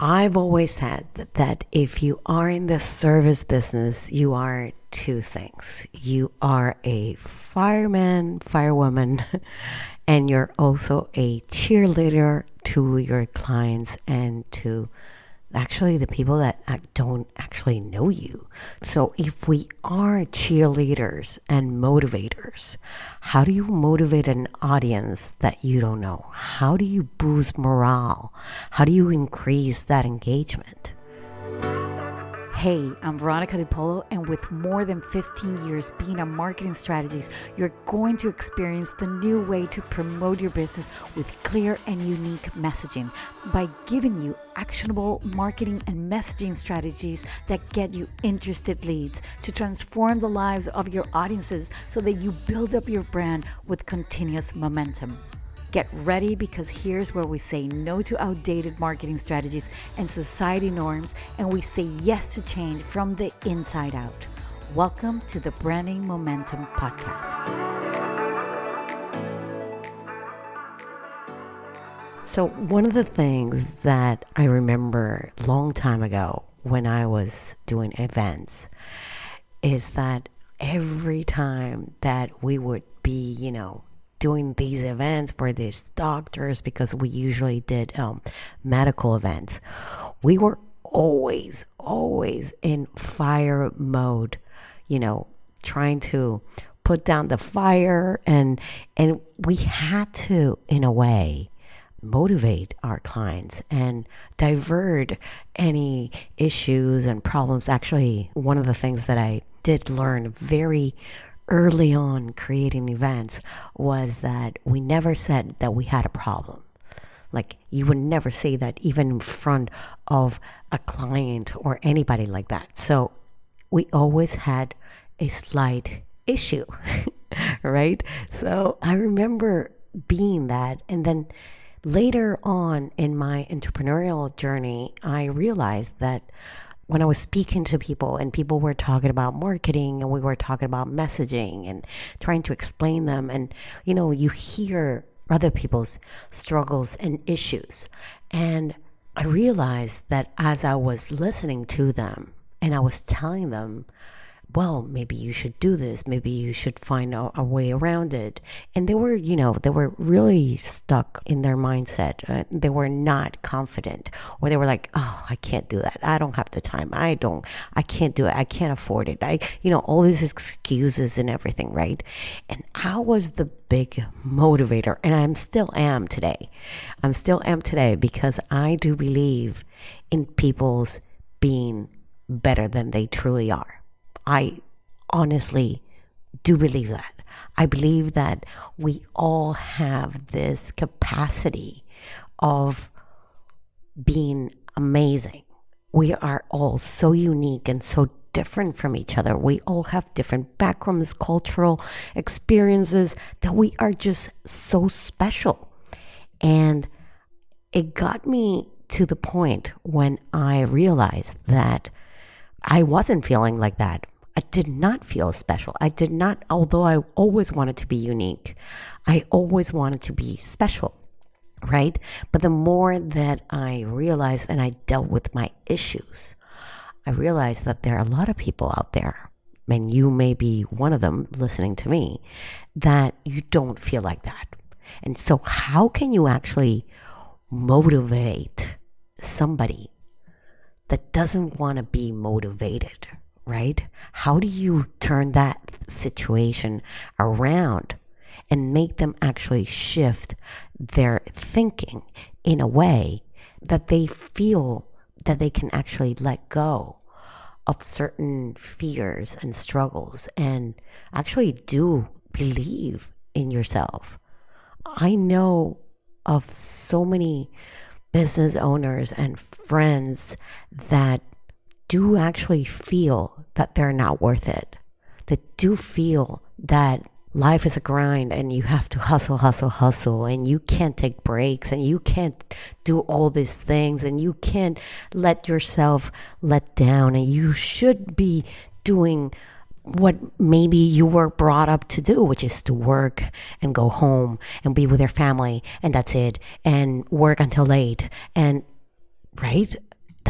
I've always said that if you are in the service business, you are two things. You are a fireman, firewoman, and you're also a cheerleader to your clients and to actually the people that don't actually know you. So if we are cheerleaders and motivators, how do you motivate an audience that you don't know? How do you boost morale? How do you increase that engagement? Hey, I'm Veronica Di Polo, and with more than 15 years being a marketing strategist, you're going to experience the new way to promote your business with clear and unique messaging by giving you actionable marketing and messaging strategies that get you interested leads to transform the lives of your audiences so that you build up your brand with continuous momentum. Get ready, because here's where we say no to outdated marketing strategies and society norms, and we say yes to change from the inside out. Welcome to the Branding Momentum Podcast. So one of the things that I remember a long time ago when I was doing events is that every time that we would be, doing these events for these doctors, because we usually did medical events, we were always in fire mode, trying to put down the fire, and we had to, in a way, motivate our clients and divert any issues and problems. Actually, one of the things that I did learn very early on creating events was that we never said that we had a problem. Like, you would never say that even in front of a client or anybody like that. So we always had a slight issue, right? So I remember being that. And then later on in my entrepreneurial journey, I realized that when I was speaking to people and people were talking about marketing and we were talking about messaging and trying to explain them, and you hear other people's struggles and issues. And I realized that as I was listening to them and I was telling them, well, maybe you should do this. Maybe you should find a way around it. And they were, they were really stuck in their mindset. They were not confident, or they were like, oh, I can't do that. I don't have the time. I can't do it. I can't afford it. All these excuses and everything, right? And I was the big motivator, and I still am today. Because I do believe in people's being better than they truly are. I honestly do believe that. I believe that we all have this capacity of being amazing. We are all so unique and so different from each other. We all have different backgrounds, cultural experiences, that we are just so special. And it got me to the point when I realized that I wasn't feeling like that. I did not feel special. Although I always wanted to be unique, I always wanted to be special, right? But the more that I realized and I dealt with my issues, I realized that there are a lot of people out there, and you may be one of them listening to me, that you don't feel like that. And so how can you actually motivate somebody that doesn't want to be motivated? Right? How do you turn that situation around and make them actually shift their thinking in a way that they feel that they can actually let go of certain fears and struggles and actually do believe in yourself? I know of so many business owners and friends that do actually feel that they're not worth it, that do feel that life is a grind and you have to hustle, and you can't take breaks, and you can't do all these things, and you can't let yourself let down, and you should be doing what maybe you were brought up to do, which is to work and go home and be with your family, and that's it, and work until late, and right?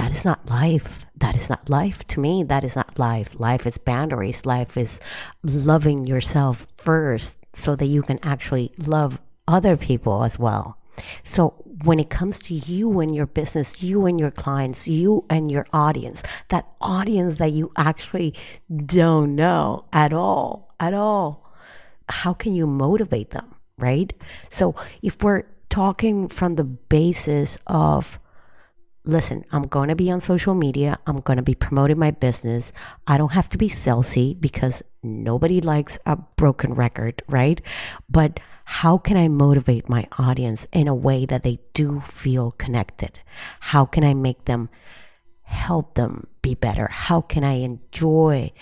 that is not life. That is not life. To me, that is not life. Life is boundaries. Life is loving yourself first so that you can actually love other people as well. So when it comes to you and your business, you and your clients, you and your audience, that audience that you actually don't know at all, how can you motivate them, right? So if we're talking from the basis of, listen, I'm going to be on social media. I'm going to be promoting my business. I don't have to be salesy because nobody likes a broken record, right? But how can I motivate my audience in a way that they do feel connected? How can I make them, help them be better? How can I enjoy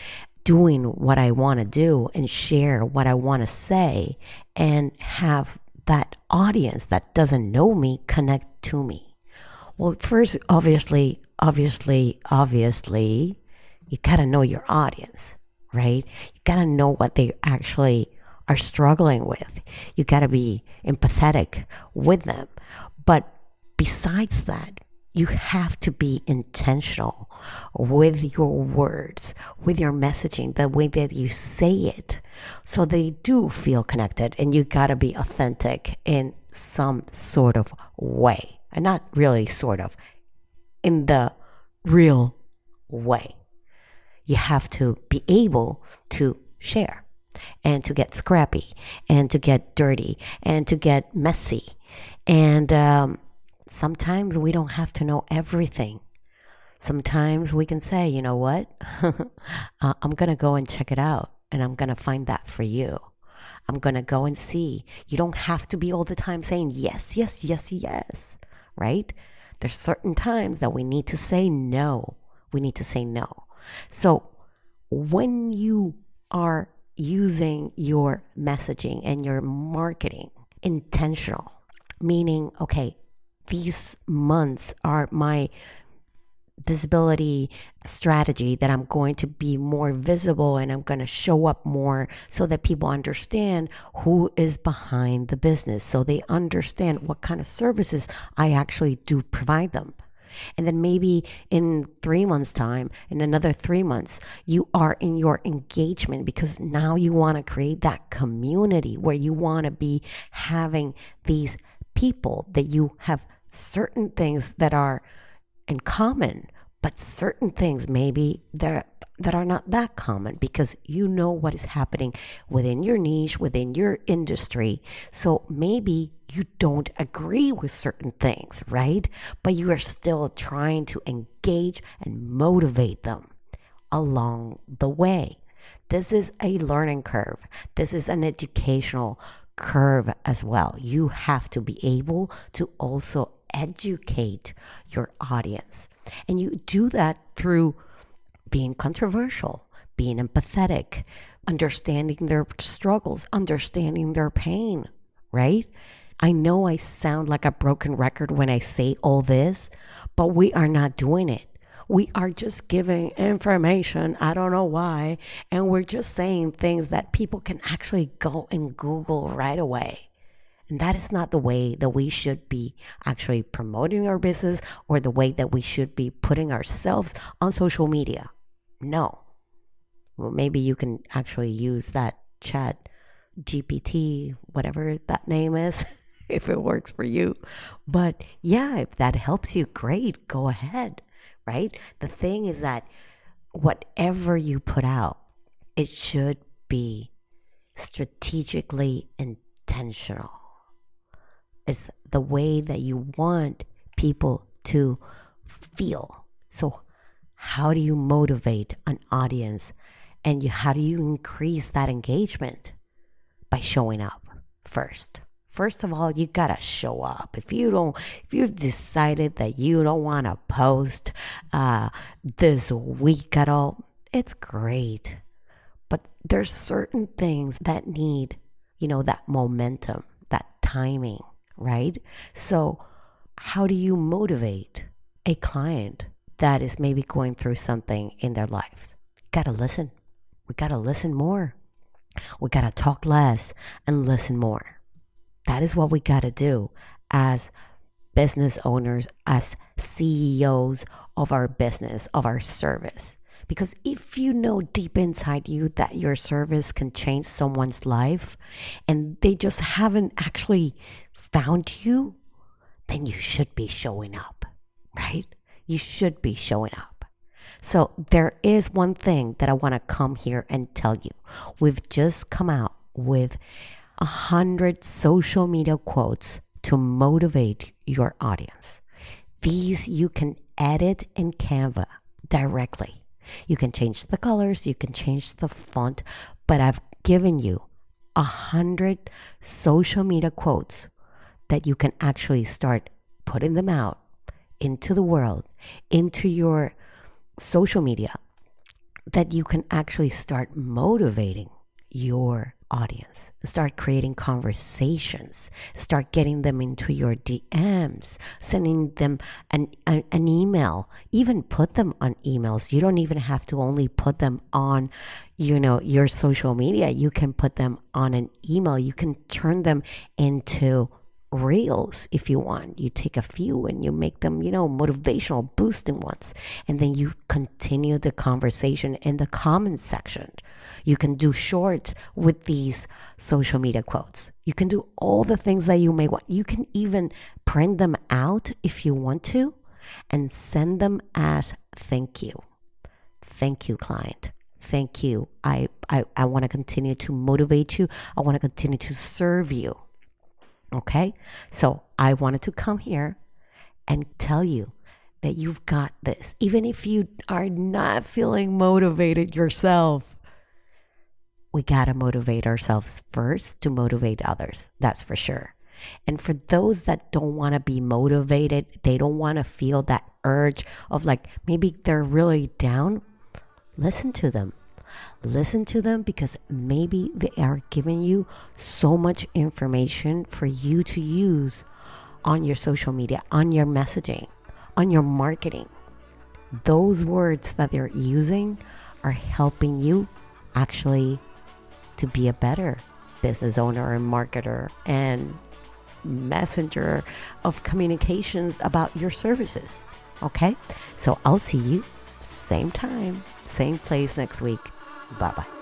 doing what I want to do and share what I want to say and have that audience that doesn't know me connect to me? Well, first, obviously, you got to know your audience, right? You got to know what they actually are struggling with. You got to be empathetic with them. But besides that, you have to be intentional with your words, with your messaging, the way that you say it, so they do feel connected. And you got to be authentic in some sort of way. And not really sort of, in the real way. You have to be able to share and to get scrappy and to get dirty and to get messy. And sometimes we don't have to know everything. Sometimes we can say, you know what? I'm going to go and check it out and I'm going to find that for you. I'm going to go and see. You don't have to be all the time saying yes, yes, yes, yes, right? There's certain times that we need to say no. We need to say no. So when you are using your messaging and your marketing intentional, meaning, okay, these months are my visibility strategy that I'm going to be more visible and I'm going to show up more so that people understand who is behind the business, so they understand what kind of services I actually do provide them. And then maybe in 3 months' time, in another 3 months, you are in your engagement because now you want to create that community where you want to be having these people that you have certain things that are in common, but certain things maybe that are not that common because you know what is happening within your niche, within your industry. So maybe you don't agree with certain things, right? But you are still trying to engage and motivate them along the way. This is a learning curve. This is an educational curve as well. You have to be able to also educate your audience. And you do that through being controversial, being empathetic, understanding their struggles, understanding their pain, right? I know I sound like a broken record when I say all this, but we are not doing it. We are just giving information, I don't know why, and we're just saying things that people can actually go and Google right away. And that is not the way that we should be actually promoting our business or the way that we should be putting ourselves on social media. No. Well, maybe you can actually use that chat GPT, whatever that name is, if it works for you. But yeah, if that helps you, great, go ahead, right? The thing is that whatever you put out, it should be strategically intentional. It's the way that you want people to feel. So how do you motivate an audience and how do you increase that engagement? By showing up first. First of all, you gotta show up. If you've decided that you don't want to post this week at all, it's great. But there's certain things that need, that momentum, that timing, right? So how do you motivate a client that is maybe going through something in their lives? You gotta listen. We gotta listen more. We gotta talk less and listen more. That is what we gotta do as business owners, as CEOs of our business, of our service. Because if you know deep inside you that your service can change someone's life and they just haven't actually found you, then you should be showing up, right? You should be showing up. So there is one thing that I want to come here and tell you. We've just come out with 100 social media quotes to motivate your audience. These you can edit in Canva directly. You can change the colors, you can change the font, but I've given you 100 social media quotes that you can actually start putting them out into the world, into your social media, that you can actually start motivating your audience, start creating conversations, start getting them into your DMs, sending them an email, even put them on emails. You don't even have to only put them on, your social media. You can put them on an email. You can turn them into reels if you want. You take a few and you make them, motivational, boosting ones. And then you continue the conversation in the comment section. You can do shorts with these social media quotes. You can do all the things that you may want. You can even print them out if you want to and send them as thank you. Thank you, client. Thank you. I want to continue to motivate you. I want to continue to serve you. Okay? So I wanted to come here and tell you that you've got this. Even if you are not feeling motivated yourself, we got to motivate ourselves first to motivate others. That's for sure. And for those that don't want to be motivated, they don't want to feel that urge of maybe they're really down, listen to them. Listen to them because maybe they are giving you so much information for you to use on your social media, on your messaging, on your marketing. Those words that they're using are helping you actually to be a better business owner and marketer and messenger of communications about your services. Okay? So I'll see you same time, same place next week. Bye-bye.